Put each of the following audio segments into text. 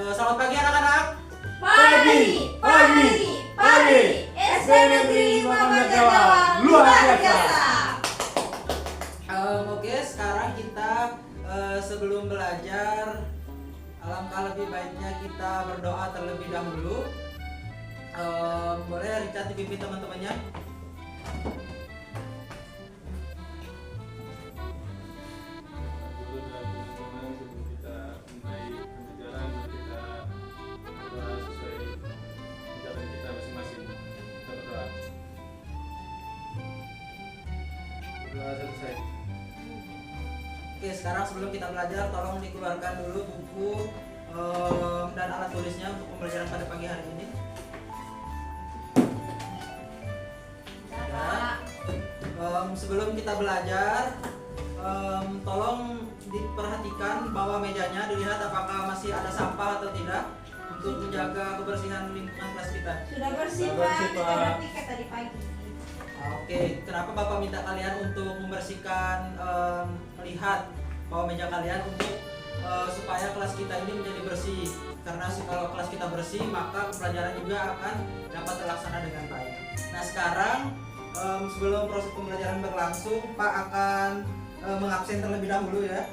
Selamat pagi anak-anak. Pagi, pagi, pagi. SD Negeri 5 Jawa luar biasa. Oke, sekarang kita sebelum belajar, alangkah lebih baiknya kita berdoa terlebih dahulu. Boleh Richard dipimpin teman-temannya. Selesai. Oke, sekarang sebelum kita belajar, tolong dikeluarkan dulu buku dan alat tulisnya untuk pembelajaran pada pagi hari ini. Ya. Sebelum kita belajar, tolong diperhatikan bahwa mejanya dilihat apakah masih ada sampah atau tidak untuk menjaga kebersihan lingkungan kelas kita. Sudah bersih, Sudah bersih, Pak. Pak. Kita udah piket tadi pagi. Oke, kenapa Bapak minta kalian untuk membersihkan, melihat bahwa meja kalian untuk supaya kelas kita ini menjadi bersih. Karena kalau kelas kita bersih, maka pembelajaran juga akan dapat terlaksana dengan baik. Nah, sekarang sebelum proses pembelajaran berlangsung, Pak akan mengabsen terlebih dahulu ya.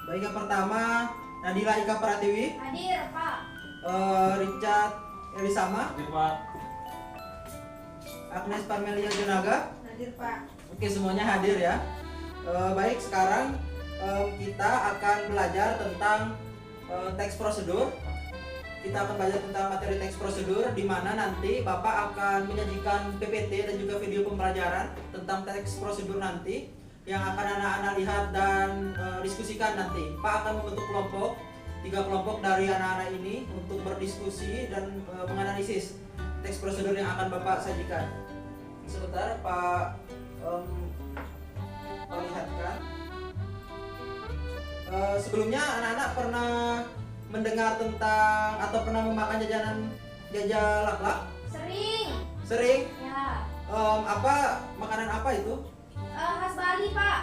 Baik, yang pertama Nadila Ika Pratiwi, Hadir, Pak. Richard Elisama, Hadir, Pak. Agnes Parmelia Jonaga. Hadir, Pak. Oke, semuanya hadir ya. Baik, sekarang kita akan belajar tentang teks prosedur. Kita akan belajar tentang materi teks prosedur, di mana nanti Bapak akan menyajikan PPT dan juga video pembelajaran tentang teks prosedur nanti yang akan anak-anak lihat dan diskusikan nanti. Pak akan membentuk kelompok, 3 kelompok dari anak-anak ini untuk berdiskusi dan menganalisis teks prosedur yang akan Bapak sajikan. Sebentar, Pak perlihatkan. Sebelumnya anak-anak pernah mendengar tentang atau pernah memakan jajanan jajal laklak? Sering. Sering? Ya. Makanan apa itu? Khas Bali, Pak.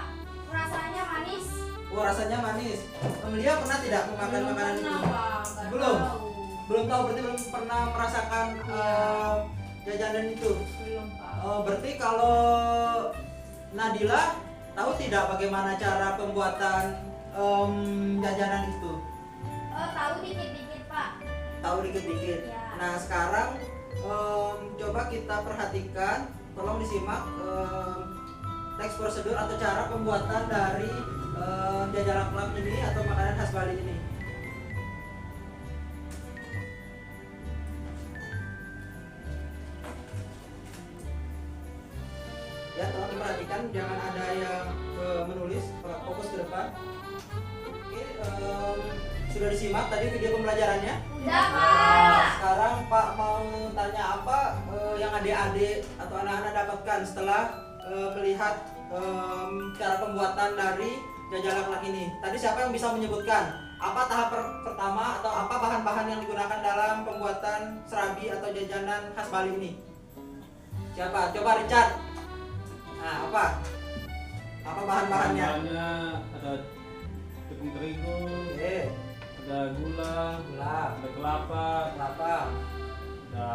Rasanya manis. Wah, rasanya manis. Lia pernah tidak memakan Belum makanan pernah, itu? Pak. Nggak Belum? tahu. Belum tahu, berarti belum pernah merasakan jajanan itu. Belum, Pak. Berarti kalau Nadila tahu tidak bagaimana cara pembuatan jajanan itu? Tahu dikit-dikit, Pak. Tahu dikit-dikit. Ya. Nah, sekarang coba kita perhatikan, tolong disimak teks prosedur atau cara pembuatan dari jajal laklak ini atau makanan khas Bali ini. Ya, tolong diperhatikan, jangan ada yang menulis, fokus ke depan. Oke, sudah disimak tadi video pembelajarannya? Udah, Pak. Sekarang Pak mau tanya apa yang adik-adik atau anak-anak dapatkan setelah melihat cara pembuatan dari jajal laklak ini. Tadi siapa yang bisa menyebutkan apa tahap pertama atau apa bahan-bahan yang digunakan dalam pembuatan serabi atau jajanan khas Bali ini? Siapa? Coba Richard. Nah, apa bahan-bahannya? Bahannya ada tepung terigu, Oke, ada gula, gula, ada kelapa, kelapa, ada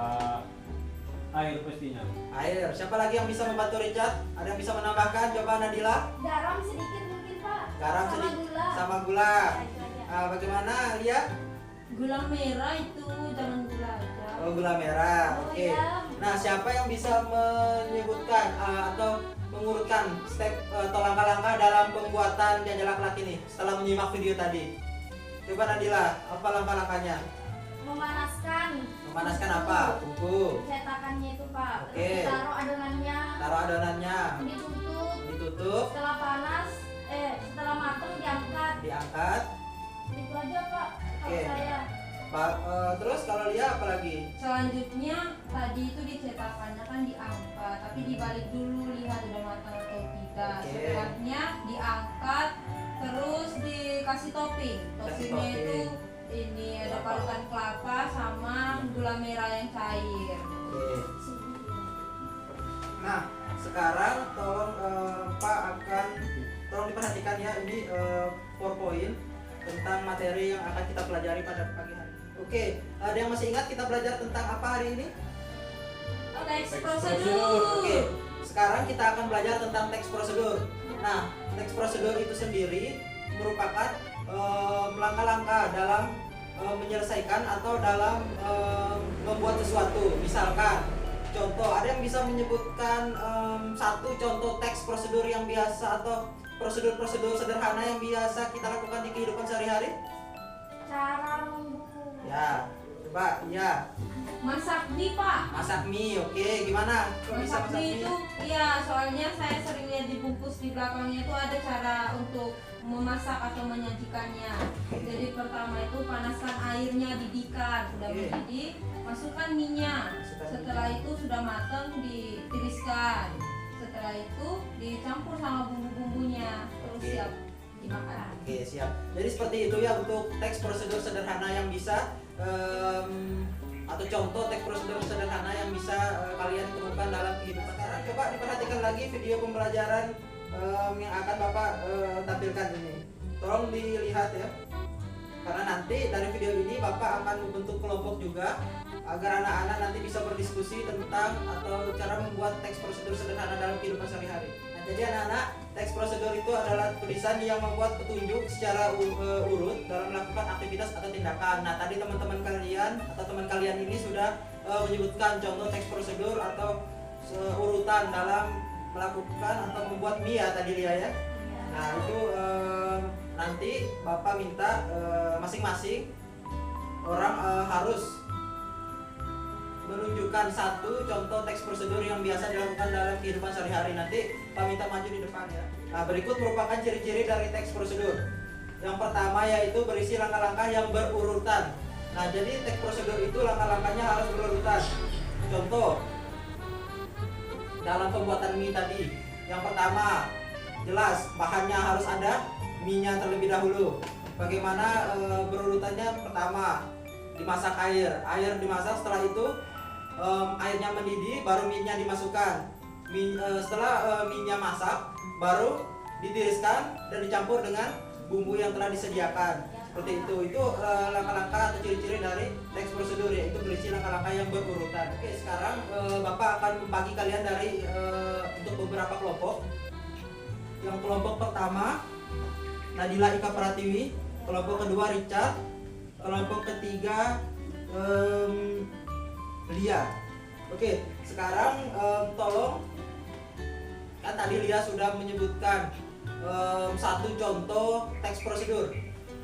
air pastinya. air. Siapa lagi yang bisa membantu Richard? Ada yang bisa menambahkan? Coba Nadila. Garam sedikit mungkin, Pak. Garam Sama sedikit gula. sama gula. Ya, itu aja. Bagaimana Lia? Gula merah itu jangan gula aja. Oh, gula merah. Oh, Oke. iya. Nah, siapa yang bisa menyebutkan atau mengurutkan step atau langkah-langkah dalam pembuatan jajal laklak ini setelah menyimak video tadi? Coba Nadila, apa langkah-langkahnya? Memanaskan. Memanaskan apa? Tunggu. Cetakannya itu, Pak. Oke. Terus ditaruh adonannya. Taruh adonannya. Ditutup. Ditutup. Setelah panas, setelah matang diangkat. Diangkat. Itu aja, Pak. Kalau Oke. saya. Terus kalau Lia apa lagi? Selanjutnya tadi itu dicetakannya kan diangkat, tapi dibalik dulu lihat udah matang atau tidak. Oke. Setelahnya diangkat, terus dikasih topping. Kasih Toppingnya itu topping. ini ada parutan kelapa sama gula merah yang cair. Oke. Nah, sekarang tolong Pak akan tolong diperhatikan ya, ini PowerPoint. tentang materi yang akan kita pelajari pada pagi hari. Oke, ada yang masih ingat kita belajar tentang apa hari ini? Teks Teks prosedur. Oke, sekarang kita akan belajar tentang teks prosedur. Nah, teks prosedur itu sendiri merupakan langkah-langkah dalam menyelesaikan atau dalam membuat sesuatu. Misalkan, contoh, ada yang bisa menyebutkan satu contoh teks prosedur yang biasa atau prosedur-prosedur sederhana yang biasa kita lakukan di kehidupan sehari-hari? Cara membungkus. Ya, coba, ya. Masak mie, Pak. Masak mie, oke, gimana? Kok bisa Masak masak mie mie? itu, iya, soalnya saya sering lihat dibungkus di belakangnya itu ada cara untuk memasak atau menyajikannya. Jadi pertama itu panaskan airnya, didihkan, sudah Oke. mendidih, masukkan minyak. Masukkan Setelah itu sudah matang, ditiriskan. Setelah itu dicampur sama bumbu-bumbunya, terus Oke. siap dimakan. Oke, siap. Jadi seperti itu ya untuk teks prosedur sederhana yang bisa atau contoh teks prosedur sederhana yang bisa kalian temukan dalam kehidupan. Sekarang coba diperhatikan lagi video pembelajaran yang akan Bapak tampilkan ini. Tolong dilihat ya. Karena nanti dari video ini Bapak akan membentuk kelompok juga agar anak-anak nanti bisa berdiskusi tentang atau cara membuat teks prosedur sederhana dalam kehidupan sehari-hari. Nah, jadi anak-anak, teks prosedur itu adalah tulisan yang membuat petunjuk secara urut dalam melakukan aktivitas atau tindakan. Nah, tadi teman-teman kalian atau teman kalian ini sudah menyebutkan contoh teks prosedur atau urutan dalam melakukan atau membuat mie ya tadi Lia ya. Nah, itu nanti Bapak minta masing-masing orang harus menunjukkan satu contoh teks prosedur yang biasa dilakukan dalam kehidupan sehari-hari. Nanti Pak minta maju di depan ya. Nah, berikut merupakan ciri-ciri dari teks prosedur. Yang pertama yaitu berisi langkah-langkah yang berurutan. Nah, jadi teks prosedur itu langkah-langkahnya harus berurutan. Contoh, dalam pembuatan mie tadi, yang pertama jelas bahannya harus ada mie-nya terlebih dahulu. Bagaimana berurutannya? Pertama, dimasak air dimasak, setelah itu airnya mendidih, baru mie-nya dimasukkan. Setelah mie-nya masak, baru ditiriskan dan dicampur dengan bumbu yang telah disediakan. Seperti itu langkah-langkah atau ciri-ciri dari teks prosedur, yaitu berisi langkah-langkah yang berurutan. Oke, sekarang Bapak akan membagi kalian dari untuk beberapa kelompok. Yang kelompok pertama Nadila Ika Pratiwi, kelompok kedua Richard, kelompok ketiga Lia. Oke, sekarang tolong, kan tadi Lia sudah menyebutkan satu contoh teks prosedur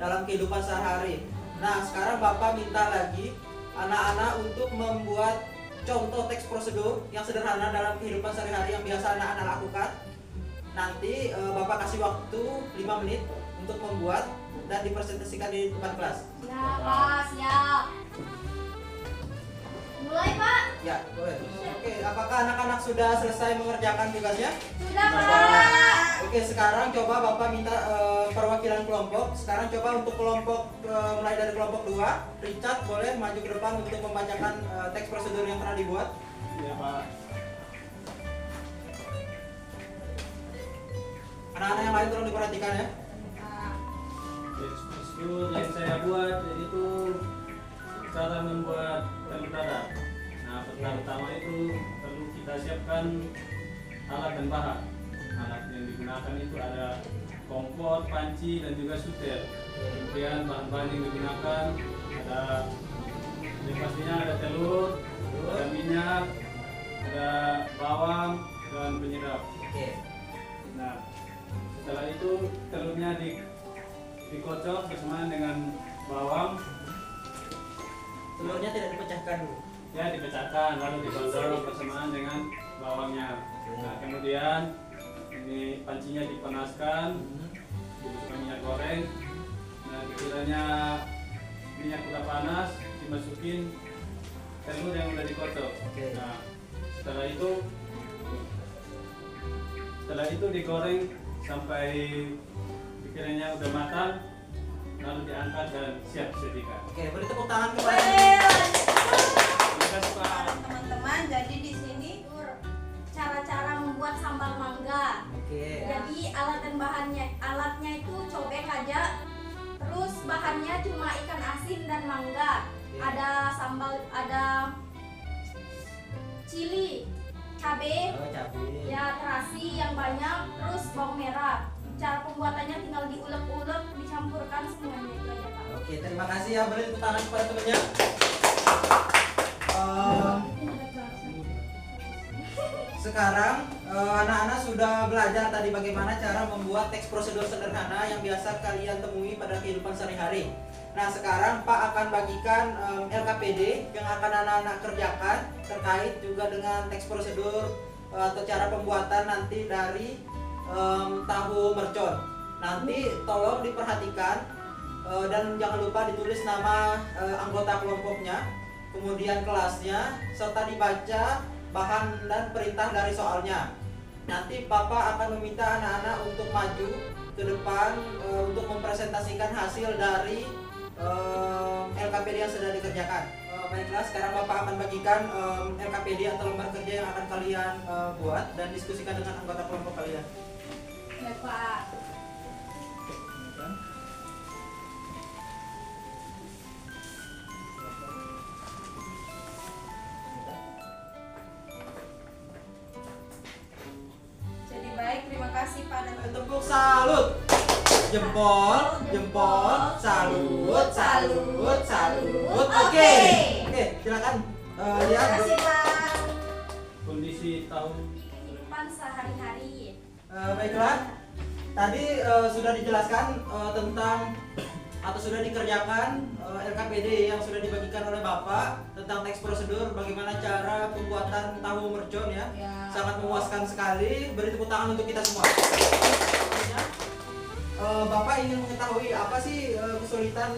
dalam kehidupan sehari-hari. Nah, sekarang Bapak minta lagi anak-anak untuk membuat contoh teks prosedur yang sederhana dalam kehidupan sehari-hari yang biasa anak-anak lakukan. Nanti Bapak kasih waktu 5 menit untuk membuat dan dipresentasikan di depan kelas. Siap, Pak, siap. Mulai, Pak. Ya, boleh. Oke, apakah anak-anak sudah selesai mengerjakan tugasnya? Sudah, Pak. Oke, sekarang coba Bapak minta perwakilan kelompok. Sekarang coba untuk kelompok mulai dari kelompok 2, Richard boleh maju ke depan untuk membacakan teks prosedur yang telah dibuat. Ya Pak. Anak-anak yang lain tolong diperhatikan ya. Teks prosedur yang saya buat yaitu cara membuat telur dadar. Nah, pertama itu perlu kita siapkan alat dan bahan. Alat yang digunakan itu ada kompor, panci, dan juga sutel. Kemudian bahan-bahan yang digunakan ada, yang pastinya ada telur, ada minyak, ada bawang, dan penyedap. Oke. Nah, setelah itu telurnya dikocok bersamaan dengan bawang. Telurnya tidak dipecahkan dulu. Ya, dipecahkan lalu dikocok bersamaan dengan bawangnya. Nah, kemudian ini pancinya dipanaskan, dimasukkan minyak goreng. Nah, sekiranya minyak sudah panas, dimasukin telur yang sudah dikocok. Oke. Nah, setelah itu digoreng sampai sekiranya udah matang, lalu diangkat dan siap disajikan. Oke, beri tepuk tangan kepada Terima kasih Pak. Teman-teman, jadi di sini Cara-cara membuat sambal mangga. Oke. Jadi alat dan bahannya, alatnya itu cobek aja, terus asin dan mangga. Oke. Ada sambal, ada cili, cabe, Oh, cabai. ya terasi yang banyak, terus bawang merah. Cara pembuatannya tinggal diulek-ulek, dicampurkan semuanya itu aja Pak. Oke, terima kasih ya. Beri tepuk tangan kepada temannya. Sekarang anak-anak sudah belajar tadi bagaimana cara membuat teks prosedur sederhana yang biasa kalian temui pada kehidupan sehari-hari. Nah, sekarang Pak akan bagikan LKPD yang akan anak-anak kerjakan terkait juga dengan teks prosedur atau cara pembuatan nanti dari tahu mercon. Nanti tolong diperhatikan dan jangan lupa ditulis nama anggota kelompoknya, kemudian kelasnya, serta dibaca bahan dan perintah dari soalnya. Nanti Papa akan meminta anak-anak untuk maju ke depan untuk mempresentasikan hasil dari LKPD yang sudah dikerjakan. Baiklah, sekarang Bapak akan bagikan LKPD atau lembar kerja yang akan kalian buat dan diskusikan dengan anggota kelompok kalian. Ya Pak. Jadi baik, terima kasih Pak dan Tepuk salut. Jempol, jempol, salut, salut, salut. Oke, silakan. Terima Lihat. kasih Pak. Kondisi tahun Kehidupan sehari-hari. Baiklah, tadi sudah dijelaskan tentang atau sudah dikerjakan LKPD yang sudah dibagikan oleh Bapak tentang teks prosedur bagaimana cara pembuatan tahu mercon ya. Ya. Sangat memuaskan sekali. Beri tepuk tangan untuk kita semua. Bapak ingin mengetahui apa sih kesulitan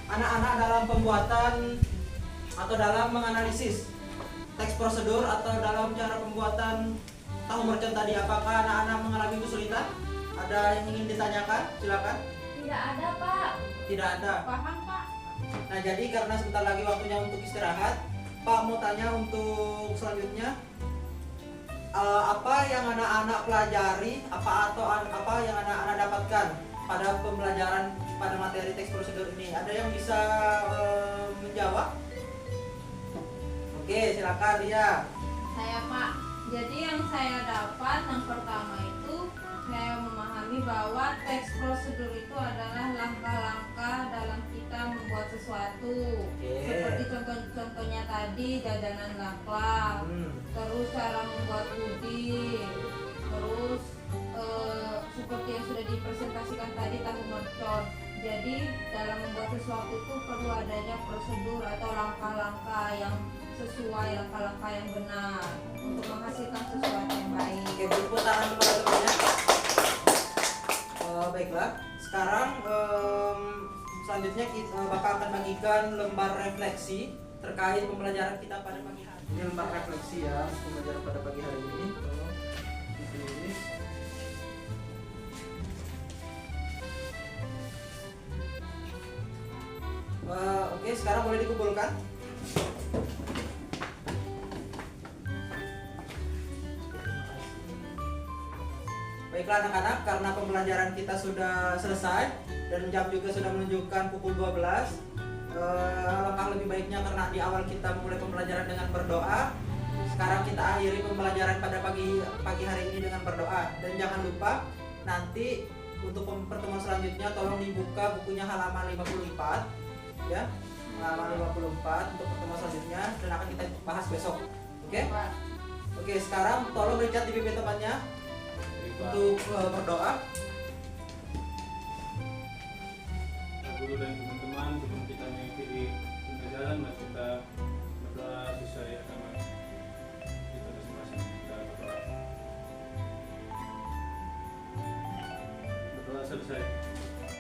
anak-anak dalam pembuatan atau dalam menganalisis teks prosedur atau dalam cara pembuatan tahu mercon tadi. Apakah anak-anak mengalami kesulitan? Ada yang ingin ditanyakan? Silakan. Tidak ada Pak. Tidak ada. Paham Pak? Nah, jadi karena sebentar lagi waktunya untuk istirahat, Pak mau tanya untuk selanjutnya apa yang anak-anak pelajari, apa yang anak-anak dapatkan pada pembelajaran pada materi teks prosedur ini? Ada yang bisa menjawab? Oke, silakan dia. Saya Pak. Jadi yang saya dapat yang pertama itu saya memahami bahwa teks prosedur itu adalah langkah-langkah dalam kita membuat sesuatu. Oke. Seperti contohnya tadi jajanan laklak, terus cara membuat puding, terus seperti yang sudah dipresentasikan tadi tahu mercon. Jadi dalam membuat sesuatu itu perlu adanya prosedur atau langkah-langkah yang sesuai, langkah-langkah yang benar untuk menghasilkan sesuatu yang baik. Oke, bertepuk tangan kepada temannya. Baiklah, sekarang selanjutnya Bapak akan bagikan lembar refleksi terkait pembelajaran kita pada pagi hari. Ini lembar refleksi ya, pembelajaran pada pagi hari ini. Tolong ditulis. Oke, sekarang boleh dikumpulkan. Baiklah anak-anak, karena pembelajaran kita sudah selesai dan jam juga sudah menunjukkan pukul 12. Alangkah lebih baiknya karena di awal kita mulai pembelajaran dengan berdoa. Sekarang kita akhiri pembelajaran pada pagi hari ini dengan berdoa. Dan jangan lupa nanti untuk pertemuan selanjutnya tolong dibuka bukunya halaman 54 ya. Halaman 54 untuk pertemuan selanjutnya dan akan kita bahas besok. Oke? Oke, sekarang tolong Richard dipimpin temannya untuk berdoa. guru dan teman-teman sebelum kita mengikuti pembelajaran, mari kita berdoa sesuai agama.